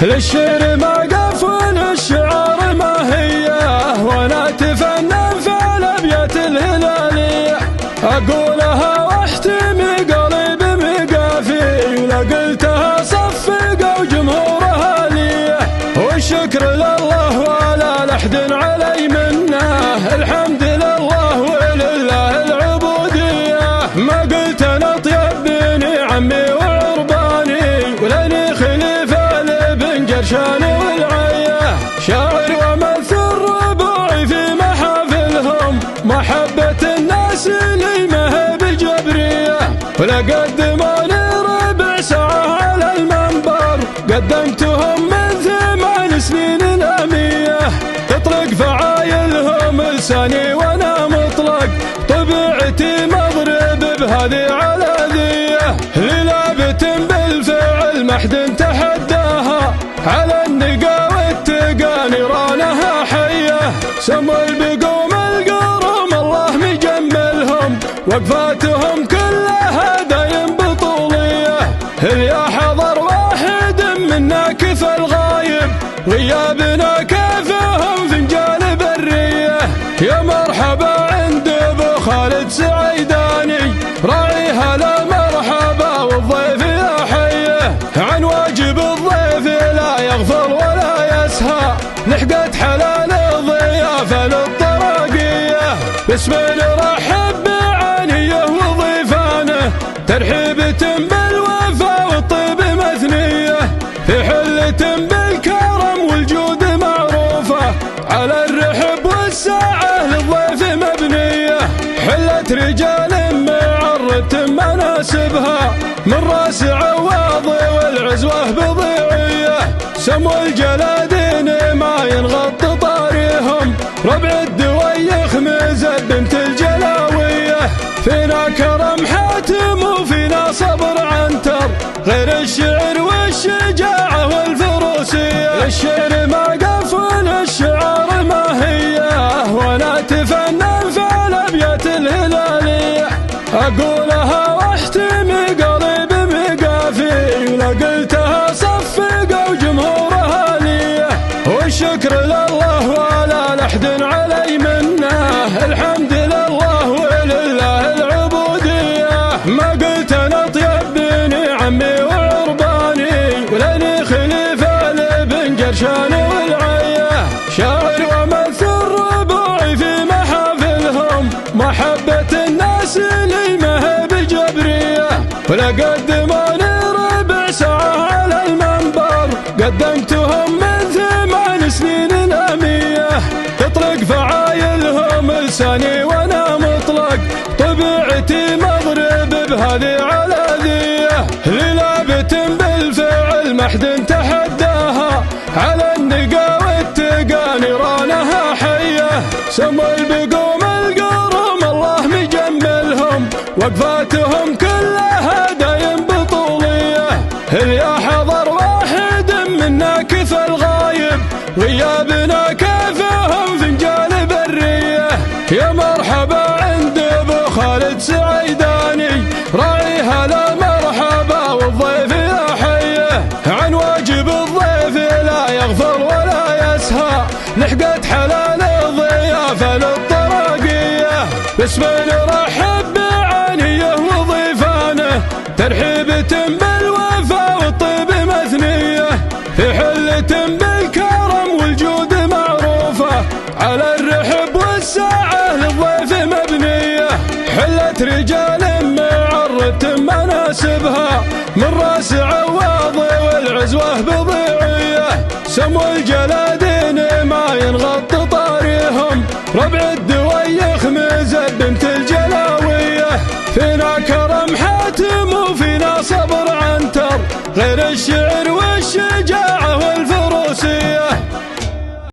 للشعر ما قفل الشعار ما هي، وانا اتفنن في الابيات الهلاليه، اقولها واحتمي قلبي مقافي، لا قلتها صفقه وجمهورها ليه، والشكر لله ولا لحد علي منه، الحمد لله ولله العبوديه، ما قلت انا طيب بني عمي وعرباني، ولاني خليفه لبن جرشاني والعيه، شاعر وممثل ربوعي في محافلهم، محبه الناس لي ما بجبريه، ولا قدموا لي ربع ساعه على المنبر، قدمتهم من 8 سنين لاميه، تطلق فعايلهم لساني وانا مطلق، طبيعتي مضرب بهذه على ذيه، للابت بالفعل ما حد تحداها، على النقا والتقى نيرانها حيه، سموا البقوم القروم الله مجملهم، وقفاتهم كلها دايم بطوليه، يا حضر واحد منا كفى الغايب، غيابنا كافهم فنجان بريه، يا مرحبا عند ابو خالد سعيداني، راعي هلا مرحبا والضيف يا حيه، عن واجب الضيف لا يغفل ولا يسهى، لحقت حلال الضيافه للطراقيه، باسم نرحب بعانيه وضيفانه، ترحيبة بالوفا والطيب مثنيه، في حلة بالكرم والجود معروفه، على الرحب والساعه للضيف مبنيه، حلة رجال معرت مناسبها، من راس عواضي والعزوه بضيعيه، سموا الجلادين ما ينغط طاريهم، ربع الدويخ مزد بنت الجلاويه، فينا كرم حاتم وفينا صبر عنتر، غير الشعر والشجاعه والفروسيه، الشعر ما قفل الشعار ما هي، وانا اتفنن في الابيات الهلاليه، اقولها واحتمي قلبي مقافي، لا قلتها صفقه وجمهورها ليه، والشكر لله ولا لحد علي منه، الحمد لله ولله العبوديه، ما قلت انا طيب بني عمي وعرباني، ولاني خليفه لبن جرشاني والعيه، شاعر وممثل ربوعي في محافلهم، محبه الناس لي ما بجبريه، ولا قدموا لي ربع ساعه على المنبر، قدمتهم من 8 سنين لاميه، تطلق فعايلهم لساني وانا مطلق، طبيعتي مضرب بهذه على ذيه، للابت بالفعل ما حد تحداها، على النقا والتقى نيرانها حيه، سموا البقوم القروم الله مجملهم، وقفاتهم كلها دايم بطوليه، يا حضر واحد منا كفى الغايب، غيابنا كافهم فنجان بريه، يا مرحبا عند ابو خالد سعيداني، راعي هلا مرحبا والضيف يا حيه، عن واجب الضيف لا يغفل ولا يسهى، لحقت حلال الضيافه للطراقيه، باسم نرحب بعانيه وضيفانه، ترحيبة بالوفا والطيب مثنيه، في حلة بالكرم والجود معروفه، على الرحب والساعه للضيف مبنيه، حلة رجال معرت مناسبها، من راس عواضي والعزوه بضيعيه، سموا الجلادين ما ينغط طاريهم، ربع الدويخ مزد بنت الجلاويه، فينا كرم حاتم وفينا صبر عنتر، غير الشعر